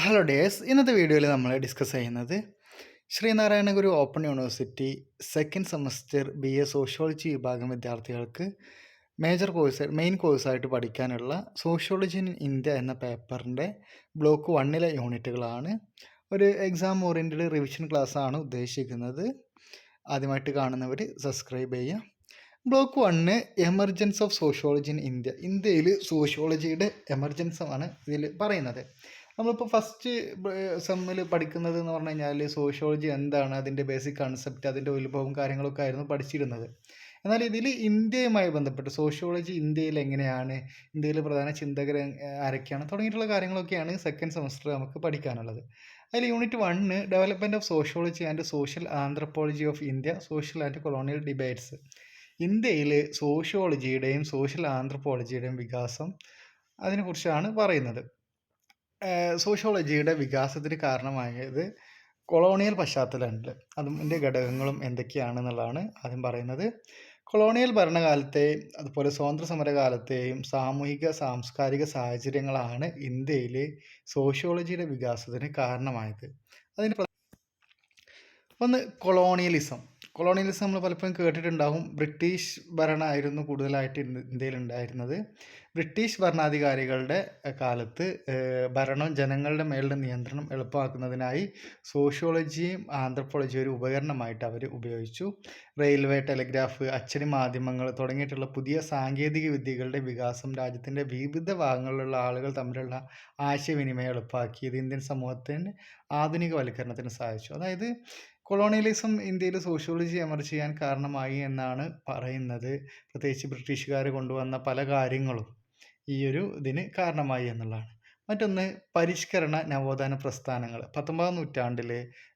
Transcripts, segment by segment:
Hello days, ഇന്നത്തെ വീഡിയോയിൽ നമ്മൾ ഡിസ്കസ് ചെയ്യുന്നത് Sreenarayana Guru open university second semester BA sociology വിഭാഗം വിദ്യാർത്ഥികൾക്ക് മെയിൻ കോഴ്സായിട്ട് പഠിക്കാനുള്ള സോഷ്യോളജി ഇൻ ഇന്ത്യ എന്ന പേപ്പറിൻ്റെ ബ്ലോക്ക് 1 യൂണിറ്റുകളാണ്. ഒരു എക്സാം ഓറിയൻറ്റഡ് റിവിഷൻ ക്ലാസ്സാണ് ഉദ്ദേശിക്കുന്നത്. ആദ്യമായിട്ട് കാണുന്നവർ സബ്സ്ക്രൈബ് ചെയ്യുക. Block 1 emergence of sociology in India. ഇന്ത്യയിൽ സോഷ്യോളജിയുടെ എമർജൻസ് ആണ് ഇതിൽ പറയുന്നത്. നമ്മളിപ്പോൾ ഫസ്റ്റ് സെമ്മിൽ പഠിക്കുന്നത് എന്ന് പറഞ്ഞു കഴിഞ്ഞാൽ സോഷ്യോളജി എന്താണ്, അതിൻ്റെ ബേസിക് കൺസെപ്റ്റ്, അതിൻ്റെ ഉത്ഭവം കാര്യങ്ങളൊക്കെ ആയിരുന്നു പഠിച്ചിരുന്നത്. എന്നാൽ ഇതിൽ ഇന്ത്യയുമായി ബന്ധപ്പെട്ട് സോഷ്യോളജി ഇന്ത്യയിൽ എങ്ങനെയാണ്, ഇന്ത്യയിൽ പ്രധാന ചിന്തകർ ആരൊക്കെയാണ് തുടങ്ങിയിട്ടുള്ള കാര്യങ്ങളൊക്കെയാണ് സെക്കൻഡ് സെമസ്റ്റർ നമുക്ക് പഠിക്കാനുള്ളത്. അതിൽ unit 1 development of sociology and social anthropology of India, social and colonial debates. ഇന്ത്യയിൽ സോഷ്യോളജിയുടെയും സോഷ്യൽ ആന്ത്രപ്പോളജിയുടെയും വികാസം, അതിനെക്കുറിച്ചാണ് പറയുന്നത്. സോഷ്യോളജിയുടെ വികാസത്തിന് കാരണമായത് കൊളോണിയൽ പശ്ചാത്തലമുണ്ട്. അതിൻ്റെ ഘടകങ്ങളും എന്തൊക്കെയാണെന്നുള്ളതാണ് ആദ്യം പറയുന്നത്. കൊളോണിയൽ ഭരണകാലത്തെയും അതുപോലെ സ്വാതന്ത്ര്യ സമരകാലത്തെയും സാമൂഹിക സാംസ്കാരിക സാഹചര്യങ്ങളാണ് ഇന്ത്യയിൽ സോഷ്യോളജിയുടെ വികാസത്തിന് കാരണമായത്. അതിന് ഒന്ന് കൊളോണിയലിസം നമ്മൾ പലപ്പോഴും കേട്ടിട്ടുണ്ടാവും. ബ്രിട്ടീഷ് ഭരണമായിരുന്നു കൂടുതലായിട്ട് ഇന്ത്യയിൽ ഉണ്ടായിരുന്നത്. ബ്രിട്ടീഷ് ഭരണാധികാരികളുടെ കാലത്ത് ഭരണം ജനങ്ങളുടെ മേലുള്ള നിയന്ത്രണം എളുപ്പമാക്കുന്നതിനായി സോഷ്യോളജിയും ആന്ത്രപ്പോളജിയും ഒരു ഉപകരണമായിട്ട് അവർ ഉപയോഗിച്ചു. റെയിൽവേ, ടെലിഗ്രാഫ്, അച്ചടി മാധ്യമങ്ങൾ തുടങ്ങിയിട്ടുള്ള പുതിയ സാങ്കേതിക വിദ്യകളുടെ വികാസം രാജ്യത്തിൻ്റെ വിവിധ ഭാഗങ്ങളിലുള്ള ആളുകൾ തമ്മിലുള്ള ആശയവിനിമയം എളുപ്പമാക്കിയത് ഇന്ത്യൻ സമൂഹത്തിന് ആധുനികവൽക്കരണത്തിന് സഹായിച്ചു. അതായത് കൊളോണിയലിസം ഇന്ത്യയിൽ സോഷ്യോളജി എമർജ് ചെയ്യാൻ കാരണമായി എന്നാണ് പറയുന്നത്. പ്രത്യേകിച്ച് ബ്രിട്ടീഷുകാർ കൊണ്ടുവന്ന പല കാര്യങ്ങളും ഈ ഒരു ഇതിന് കാരണമായി എന്നുള്ളതാണ്. മറ്റൊന്ന് പരിഷ്കരണ നവോത്ഥാന പ്രസ്ഥാനങ്ങൾ. 19ാം നൂറ്റാണ്ടിൽ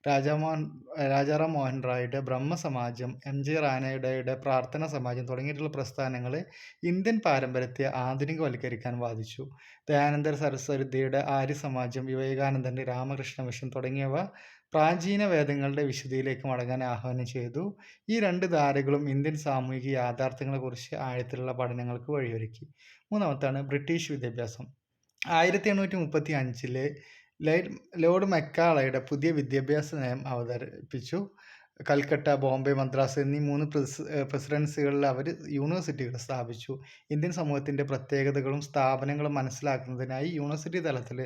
രാജാറാം മോഹൻ റായിയുടെ ബ്രഹ്മസമാജം, MG റാനയുടെ പ്രാർത്ഥന സമാജം തുടങ്ങിയിട്ടുള്ള പ്രസ്ഥാനങ്ങൾ ഇന്ത്യൻ പാരമ്പര്യത്തെ ആധുനികവൽക്കരിക്കാൻ വാദിച്ചു. ദയാനന്ദ സരസ്വതിയുടെ ആര്യ സമാജം, വിവേകാനന്ദൻ്റെ രാമകൃഷ്ണ മിഷൻ തുടങ്ങിയവ പ്രാചീന വേദങ്ങളുടെ വിശുദ്ധിയിലേക്ക് മടങ്ങാൻ ആഹ്വാനം ചെയ്തു. ഈ രണ്ട് ധാരകളും ഇന്ത്യൻ സാമൂഹിക യാഥാർത്ഥ്യങ്ങളെക്കുറിച്ച് ആഴത്തിലുള്ള പഠനങ്ങൾക്ക് വഴിയൊരുക്കി. മൂന്നാമത്താണ് ബ്രിട്ടീഷ് വിദ്യാഭ്യാസം. 1835 ലോർഡ് മെക്കാളയുടെ പുതിയ വിദ്യാഭ്യാസ നയം അവതരിപ്പിച്ചു. കൽക്കട്ട, ബോംബെ, മദ്രാസ് എന്നീ 3 പ്രസിഡൻസികളിൽ അവർ യൂണിവേഴ്സിറ്റികൾ സ്ഥാപിച്ചു. ഇന്ത്യൻ സമൂഹത്തിൻ്റെ പ്രത്യേകതകളും സ്ഥാപനങ്ങളും മനസ്സിലാക്കുന്നതിനായി യൂണിവേഴ്സിറ്റി തലത്തിൽ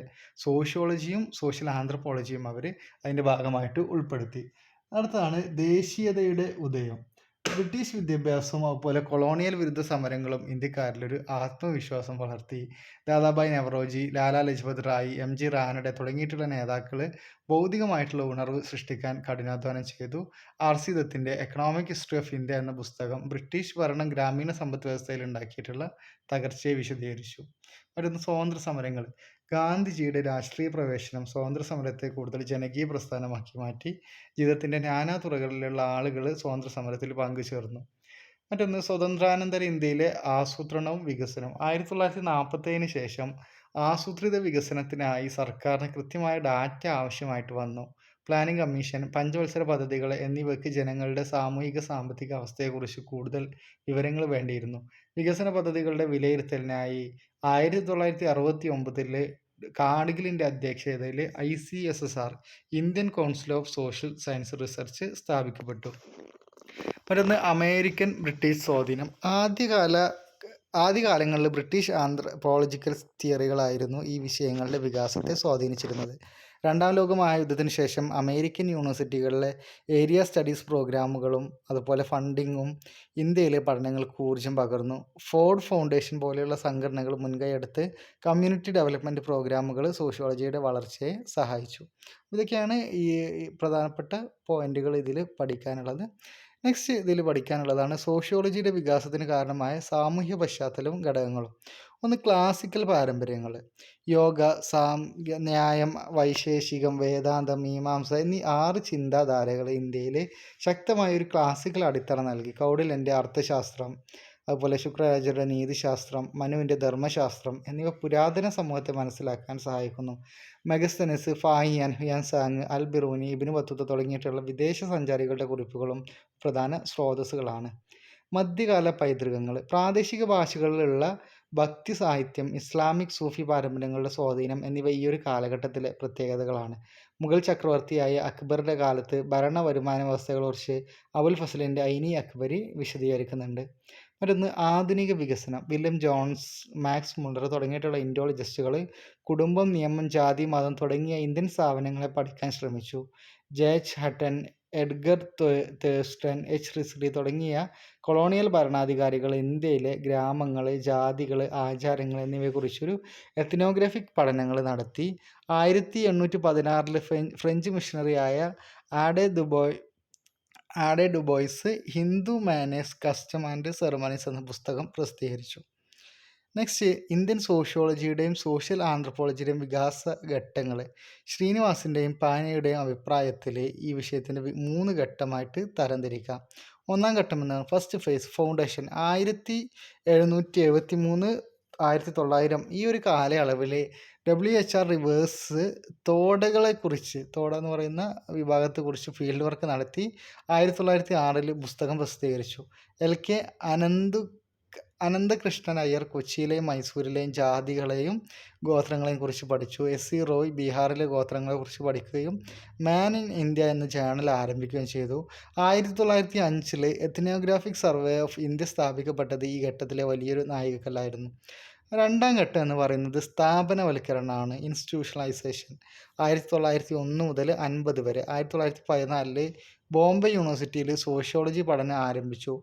സോഷ്യോളജിയും സോഷ്യൽ ആന്ത്രപ്പോളജിയും അവർ അതിൻ്റെ ഭാഗമായിട്ട് ഉൾപ്പെടുത്തി. അടുത്തതാണ് ദേശീയതയുടെ ഉദയം. ബ്രിട്ടീഷ് വിദ്യാഭ്യാസവും അതുപോലെ കൊളോണിയൽ വിരുദ്ധ സമരങ്ങളും ഇന്ത്യക്കാരിലൊരു ആത്മവിശ്വാസം വളർത്തി. ദാദാഭായ് നവറോജി, ലാലാ ലജ്പത് റായ്, MG റാനഡെ തുടങ്ങിയിട്ടുള്ള നേതാക്കൾ ഭൗതികമായിട്ടുള്ള ഉണർവ് സൃഷ്ടിക്കാൻ കഠിനാധ്വാനം ചെയ്തു. RC ദത്തിൻ്റെ എക്കണോമിക് ഹിസ്റ്ററി ഓഫ് ഇന്ത്യ എന്ന പുസ്തകം ബ്രിട്ടീഷ് ഭരണം ഗ്രാമീണ സമ്പദ് വ്യവസ്ഥയിൽ ഉണ്ടാക്കിയിട്ടുള്ള തകർച്ചയെ വിശദീകരിച്ചു. മറ്റൊന്ന് സ്വാതന്ത്ര്യ സമരങ്ങൾ. ഗാന്ധിജിയുടെ രാഷ്ട്രീയ പ്രവേശനം സ്വാതന്ത്ര്യ സമരത്തെ കൂടുതൽ ജനകീയ പ്രസ്ഥാനമാക്കി മാറ്റി. ജീവിതത്തിൻ്റെ നാനാ തുറകളിലുള്ള ആളുകൾ സ്വാതന്ത്ര്യ സമരത്തിൽ പങ്കുചേർന്നു. മറ്റൊന്ന് സ്വതന്ത്രാനന്തര ഇന്ത്യയിലെ ആസൂത്രണവും വികസനവും. 1947 ശേഷം ആസൂത്രിത വികസനത്തിനായി സർക്കാരിന് കൃത്യമായ ഡാറ്റ ആവശ്യമായിട്ട് വന്നു. പ്ലാനിംഗ് കമ്മീഷൻ, പഞ്ചവത്സര പദ്ധതികൾ എന്നിവയ്ക്ക് ജനങ്ങളുടെ സാമൂഹിക സാമ്പത്തിക അവസ്ഥയെക്കുറിച്ച് കൂടുതൽ വിവരങ്ങൾ വേണ്ടിയിരുന്നു. വികസന പദ്ധതികളുടെ വിലയിരുത്തലിനായി 1969 കാർഗിലിൻ്റെ അധ്യക്ഷതയിൽ ICSSR, Indian council of social science research സ്ഥാപിക്കപ്പെട്ടു. മറ്റൊന്ന് അമേരിക്കൻ ബ്രിട്ടീഷ് സ്വാധീനം. ആദ്യകാലങ്ങളിൽ ബ്രിട്ടീഷ് ആന്ത്രപ്പോളജിക്കൽ തിയറികളായിരുന്നു ഈ വിഷയങ്ങളുടെ വികാസത്തെ സ്വാധീനിച്ചിരുന്നത്. രണ്ടാം ലോക മഹായുദ്ധത്തിന് ശേഷം അമേരിക്കൻ യൂണിവേഴ്സിറ്റികളിലെ ഏരിയ സ്റ്റഡീസ് പ്രോഗ്രാമുകളും അതുപോലെ ഫണ്ടിങ്ങും ഇന്ത്യയിലെ പഠനങ്ങൾക്ക് ഊർജം പകർന്നു. ഫോർഡ് ഫൗണ്ടേഷൻ പോലെയുള്ള സംഘടനകൾ മുൻകൈയെടുത്ത് കമ്മ്യൂണിറ്റി ഡെവലപ്മെൻറ്റ് പ്രോഗ്രാമുകൾ സോഷ്യോളജിയുടെ വളർച്ചയെ സഹായിച്ചു. ഇതൊക്കെയാണ് ഈ പ്രധാനപ്പെട്ട പോയിന്റുകൾ ഇതിൽ പഠിക്കാനുള്ളത്. നെക്സ്റ്റ് ഇതിൽ പഠിക്കാനുള്ളതാണ് സോഷ്യോളജിയുടെ വികാസത്തിന് കാരണമായ സാമൂഹ്യ പശ്ചാത്തലവും ഘടകങ്ങളും. ഒന്ന് ക്ലാസിക്കൽ പാരമ്പര്യങ്ങൾ. യോഗ, ന്യായം, വൈശേഷികം, വേദാന്തം, മീമാംസ എന്നീ 6 ചിന്താധാരകൾ ഇന്ത്യയിൽ ശക്തമായൊരു ക്ലാസിക്കൽ അടിത്തറ നൽകി. കൗടില്യൻ്റെ അർത്ഥശാസ്ത്രം, അതുപോലെ ശുക്രാചാര്യരുടെ നീതിശാസ്ത്രം, മനുവിൻ്റെ ധർമ്മശാസ്ത്രം എന്നിവ പുരാതന സമൂഹത്തെ മനസ്സിലാക്കാൻ സഹായിക്കുന്നു. മെഗസ്തനിസ്, ഫാഹിയാൻ, ഹുയാൻസാങ്, അൽ ബിറൂനി, ഇബ്നു ബത്തൂത്ത തുടങ്ങിയിട്ടുള്ള വിദേശ സഞ്ചാരികളുടെ കുറിപ്പുകളും പ്രധാന സ്രോതസ്സുകളാണ്. മധ്യകാല പൈതൃകങ്ങൾ. പ്രാദേശിക ഭാഷകളിലുള്ള ഭക്തി സാഹിത്യം, ഇസ്ലാമിക് സൂഫി പാരമ്പര്യങ്ങളുടെ സ്വാധീനം എന്നിവ ഈ ഒരു കാലഘട്ടത്തിലെ പ്രത്യേകതകളാണ്. മുഗൾ ചക്രവർത്തിയായ അക്ബറുടെ കാലത്ത് ഭരണ വരുമാന വ്യവസ്ഥകളെക്കുറിച്ച് അബുൽ ഫസലിൻ്റെ ഐനി അക്ബരി വിശദീകരിക്കുന്നുണ്ട്. മറ്റൊന്ന് ആധുനിക വികസനം. വില്യം ജോൺസ്, മാക്സ് മുള്ളർ തുടങ്ങിയിട്ടുള്ള ഇൻഡോളജിസ്റ്റുകൾ കുടുംബം, നിയമം, ജാതി, മതം തുടങ്ങിയ ഇന്ത്യൻ സ്ഥാപനങ്ങളെ പഠിക്കാൻ ശ്രമിച്ചു. J H. Hutton, Edgar Thurston, H. Risley തുടങ്ങിയ കൊളോണിയൽ ഭരണാധികാരികൾ ഇന്ത്യയിലെ ഗ്രാമങ്ങൾ, ജാതികൾ, ആചാരങ്ങൾ എന്നിവയെക്കുറിച്ചൊരു എത്നോഗ്രാഫിക് പഠനങ്ങൾ നടത്തി. 1816 ഫ്രഞ്ച് മിഷണറിയായ Abbe Dubois Hindu manners, custom and ceremonies എന്ന പുസ്തകം പ്രസിദ്ധീകരിച്ചു. നെക്സ്റ്റ്, ഇന്ത്യൻ സോഷ്യോളജിയുടെയും സോഷ്യൽ ആന്ത്രപ്പോളജിയുടെയും വികാസ ഘട്ടങ്ങൾ. ശ്രീനിവാസിൻ്റെയും പാനയുടെയും അഭിപ്രായത്തിൽ ഈ വിഷയത്തിൻ്റെ 3 ഘട്ടമായിട്ട് തരംതിരിക്കാം. ഒന്നാം ഘട്ടം എന്നാണ് ഫസ്റ്റ് ഫേസ്, ഫൗണ്ടേഷൻ. 1773 1900 ഈ ഒരു കാലയളവിൽ WHR റിവേഴ്സ് തോടകളെക്കുറിച്ച്, തോട എന്ന് പറയുന്ന വിഭാഗത്തെക്കുറിച്ച് ഫീൽഡ് വർക്ക് നടത്തി 1906 പുസ്തകം പ്രസിദ്ധീകരിച്ചു. LK അനന്തകൃഷ്ണൻ അയ്യർ കൊച്ചിയിലെയും മൈസൂരിലെയും ജാതികളെയും ഗോത്രങ്ങളെയും കുറിച്ച് പഠിച്ചു. SC റോയ് ബീഹാറിലെ ഗോത്രങ്ങളെക്കുറിച്ച് പഠിക്കുകയും മാൻ ഇൻ ഇന്ത്യ എന്ന ജേണൽ ആരംഭിക്കുകയും ചെയ്തു. 1905 എത്നോഗ്രാഫിക് സർവേ ഓഫ് ഇന്ത്യ സ്ഥാപിക്കപ്പെട്ടത് ഈ ഘട്ടത്തിലെ വലിയൊരു നാഴികക്കല്ലായിരുന്നു. രണ്ടാം ഘട്ടം എന്ന് പറയുന്നത് സ്ഥാപനവൽക്കരണമാണ്, ഇൻസ്റ്റിറ്റ്യൂഷണലൈസേഷൻ. 1901 മുതൽ 50 വരെ. 1914 ബോംബെ യൂണിവേഴ്സിറ്റിയിൽ സോഷ്യോളജി പഠനം ആരംഭിച്ചു.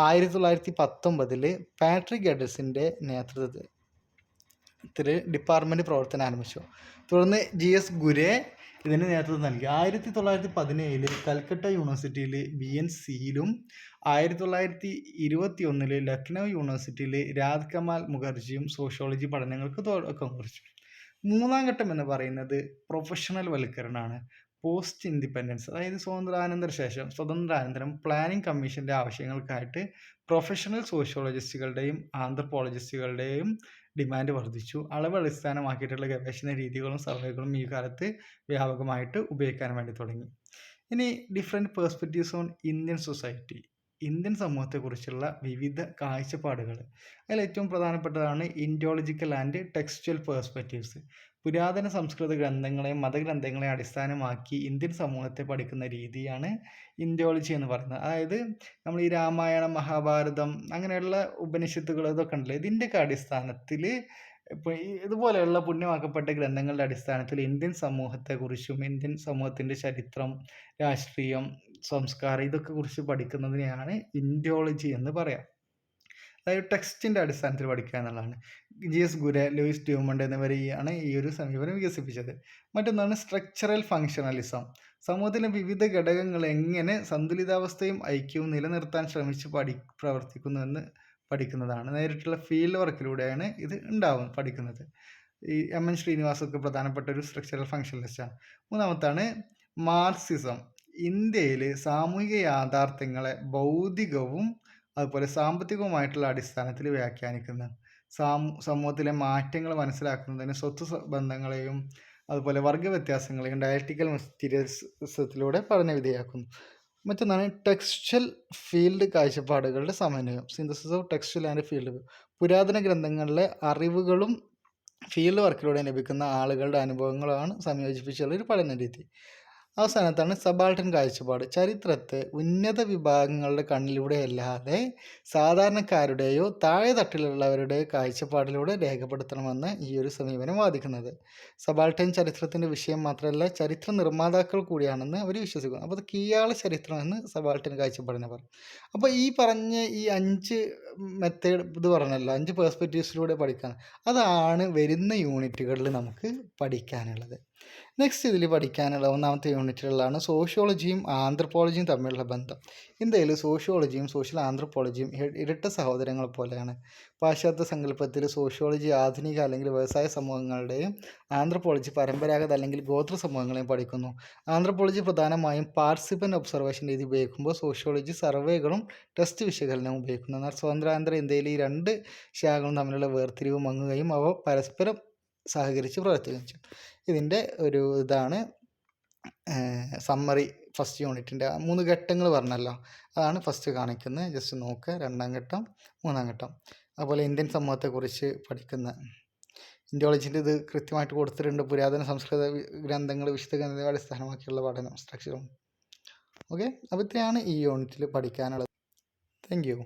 1919 പാട്രിക് എഡൽസിൻ്റെ നേതൃത്വത്തിൽ ഡിപ്പാർട്ട്മെൻറ്റ് പ്രവർത്തനം ആരംഭിച്ചു. തുടർന്ന് GS ഗുരെ ഇതിന് നേതൃത്വം നൽകി. 1917 കൽക്കട്ട യൂണിവേഴ്സിറ്റിയിൽ BNCയിലും 1921 ലക്നൗ യൂണിവേഴ്സിറ്റിയിൽ രാജ് കമാൽ മുഖർജിയും സോഷ്യോളജി പഠനങ്ങൾക്ക് തുടക്കം കുറിച്ചു. മൂന്നാം ഘട്ടം എന്ന് പറയുന്നത് പ്രൊഫഷണൽ വൽക്കരണമാണ്, പോസ്റ്റ് ഇൻഡിപെൻഡൻസ്. അതായത് സ്വതന്ത്രാനന്തരം പ്ലാനിംഗ് കമ്മീഷൻ്റെ ആവശ്യങ്ങൾക്കായിട്ട് പ്രൊഫഷണൽ സോഷ്യോളജിസ്റ്റുകളുടെയും ആന്ത്രപ്പോളജിസ്റ്റുകളുടെയും ഡിമാൻഡ് വർദ്ധിച്ചു. അളവ് അടിസ്ഥാനമാക്കിയിട്ടുള്ള ഗവേഷണ രീതികളും സർവേകളും ഈ കാലത്ത് വ്യാപകമായിട്ട് ഉപയോഗിക്കാൻ വേണ്ടി തുടങ്ങി. ഇനി different perspectives on Indian society. Indian സമൂഹത്തെക്കുറിച്ചുള്ള വിവിധ കാഴ്ചപ്പാടുകൾ. അതിൽ ഏറ്റവും പ്രധാനപ്പെട്ടതാണ് ഇൻഡോളജിക്കൽ ആൻഡ് ടെക്സ്റ്റ്വൽ പേഴ്സ്പെക്റ്റീവ്സ്. പുരാതന സംസ്കൃത ഗ്രന്ഥങ്ങളെയും മതഗ്രന്ഥങ്ങളെയും അടിസ്ഥാനമാക്കി ഇന്ത്യൻ സമൂഹത്തെ പഠിക്കുന്ന രീതിയാണ് ഇൻഡോളജി എന്ന് പറയുന്നത്. അതായത് നമ്മൾ ഈ രാമായണം, മഹാഭാരതം അങ്ങനെയുള്ള ഉപനിഷത്തുകൾ ഇതൊക്കെ ഉണ്ടല്ലോ, ഇതിൻ്റെയൊക്കെ അടിസ്ഥാനത്തിൽ ഇപ്പോൾ ഇതുപോലെയുള്ള പുണ്യമാക്കപ്പെട്ട ഗ്രന്ഥങ്ങളുടെ അടിസ്ഥാനത്തിൽ ഇന്ത്യൻ സമൂഹത്തെക്കുറിച്ചും ഇന്ത്യൻ സമൂഹത്തിൻ്റെ ചരിത്രം, രാഷ്ട്രീയം, സംസ്കാരം ഇതൊക്കെ കുറിച്ച് പഠിക്കുന്നതിനെയാണ് ഇൻഡോളജി എന്ന് പറയാം. അതായത് ടെക്സ്റ്റിൻ്റെ അടിസ്ഥാനത്തിൽ പഠിക്കുക എന്നുള്ളതാണ്. GS ഗുരെ, ലൂയിസ് ഡ്യൂമണ്ട് എന്നിവരെയാണ് ഈ ഒരു സമീപനം വികസിപ്പിച്ചത്. മറ്റൊന്നാണ് സ്ട്രക്ചറൽ ഫങ്ഷണലിസം. സമൂഹത്തിലെ വിവിധ ഘടകങ്ങൾ എങ്ങനെ സന്തുലിതാവസ്ഥയും ഐക്യവും നിലനിർത്താൻ ശ്രമിച്ച് പ്രവർത്തിക്കുന്നുവെന്ന് പഠിക്കുന്നതാണ്. നേരിട്ടുള്ള ഫീൽഡ് വർക്കിലൂടെയാണ് ഇത് പഠിക്കുന്നത്. ഈ MN ശ്രീനിവാസൊക്കെ പ്രധാനപ്പെട്ട ഒരു സ്ട്രക്ചറൽ ഫങ്ഷണലിസ്റ്റാണ്. മൂന്നാമത്താണ് മാർക്സിസം. ഇന്ത്യയിൽ സാമൂഹിക യാഥാർത്ഥ്യങ്ങളെ ഭൗതികവും അതുപോലെ സാമ്പത്തികവുമായിട്ടുള്ള അടിസ്ഥാനത്തിൽ വ്യാഖ്യാനിക്കുന്ന, സമൂഹത്തിലെ മാറ്റങ്ങൾ മനസ്സിലാക്കുന്നതിന് സ്വത്ത് ബന്ധങ്ങളെയും അതുപോലെ വർഗവ്യത്യാസങ്ങളെയും ഡയലക്റ്റിക്കൽ മെറ്റീരിയലിസത്തിലൂടെ പഠനവിധേയമാക്കുന്നു. മറ്റൊന്നാണ് ടെക്സ്റ്റൽ ഫീൽഡ് കാഴ്ചപ്പാടുകളുടെ സമന്വയം, synthesis of textual and field. പുരാതന ഗ്രന്ഥങ്ങളിലെ അറിവുകളും ഫീൽഡ് വർക്കിലൂടെ ലഭിക്കുന്ന ആളുകളുടെ അനുഭവങ്ങളാണ് സംയോജിപ്പിച്ചുള്ള ഒരു പഠന രീതി. അവസാനത്താണ് സബാൾട്ടൻ കാഴ്ചപ്പാട്. ചരിത്രത്തെ ഉന്നത വിഭാഗങ്ങളുടെ കണ്ണിലൂടെ അല്ലാതെ സാധാരണക്കാരുടെയോ താഴെ തട്ടിലുള്ളവരുടെയോ കാഴ്ചപ്പാടിലൂടെ രേഖപ്പെടുത്തണമെന്ന് ഈ ഒരു സമീപനം വാദിക്കുന്നത്. സബാൾട്ടൻ ചരിത്രത്തിൻ്റെ വിഷയം മാത്രമല്ല, ചരിത്ര നിർമ്മാതാക്കൾ കൂടിയാണെന്ന് അവർ വിശ്വസിക്കുന്നു. അപ്പോൾ അത് കീഴാള ചരിത്രം എന്ന് സബാൾട്ടൻ കാഴ്ചപ്പാടിനെ പറയും. അപ്പോൾ ഈ പറഞ്ഞ ഈ 5 മെത്തേഡ് ഇത് പറഞ്ഞല്ലോ, 5 പേഴ്സ്പെക്റ്റീവ്സിലൂടെ പഠിക്കാൻ, അതാണ് വരുന്ന യൂണിറ്റുകളിൽ നമുക്ക് പഠിക്കാനുള്ളത്. നെക്സ്റ്റ് ഇതിൽ പഠിക്കാനുള്ള ഒന്നാമത്തെ യൂണിറ്റുകളിലാണ് സോഷ്യോളജിയും ആന്ത്രപ്പോളജിയും തമ്മിലുള്ള ബന്ധം. ഇന്ത്യയിൽ സോഷ്യോളജിയും സോഷ്യൽ ആന്ത്രപ്പോളജിയും ഇരട്ട സഹോദരങ്ങൾ പോലെയാണ്. പാശ്ചാത്യ സങ്കല്പത്തിൽ സോഷ്യോളജി ആധുനിക അല്ലെങ്കിൽ വ്യവസായ സമൂഹങ്ങളുടെയും ആന്ത്രപ്പോളജി പരമ്പരാഗത അല്ലെങ്കിൽ ഗോത്ര സമൂഹങ്ങളെയും പഠിക്കുന്നു. ആന്ത്രപ്പോളജി പ്രധാനമായും പാർസിപ്പൻ ഒബ്സർവേഷൻ രീതി ഉപയോഗിക്കുമ്പോൾ സോഷ്യോളജി സർവേകളും ടെസ്റ്റ് വിശകലനവും ഉപയോഗിക്കുന്നു. എന്നാൽ സ്വതന്ത്രാനന്തര ഇന്ത്യയിൽ ഈ 2 ശാഖകളും തമ്മിലുള്ള വേർതിരിവ് മങ്ങുകയും അവ പരസ്പരം സഹകരിച്ച് പ്രവർത്തിക്കുകയും ചെയ്യും. ഇതിൻ്റെ ഒരു ഇതാണ് സമ്മറി. ഫസ്റ്റ് യൂണിറ്റിൻ്റെ 3 ഘട്ടങ്ങൾ പറഞ്ഞല്ലോ, അതാണ് ഫസ്റ്റ് കാണിക്കുന്നത്. ജസ്റ്റ് നോക്കുക. 2ാം ഘട്ടം, 3ാം ഘട്ടം. അതുപോലെ ഇന്ത്യൻ സമൂഹത്തെക്കുറിച്ച് പഠിക്കുന്ന ഇൻഡോളജിൻ്റെ ഇത് കൃത്യമായിട്ട് കൊടുത്തിട്ടുണ്ട്. പുരാതന സംസ്കൃത ഗ്രന്ഥങ്ങൾ, വിശുദ്ധ ഗ്രന്ഥങ്ങളെ അടിസ്ഥാനമാക്കിയുള്ള പഠനം സ്ട്രക്ചറും. ഓക്കെ, അപ്പോൾ ഇത്രയാണ് ഈ യൂണിറ്റിൽ പഠിക്കാനുള്ളത്. Thank you.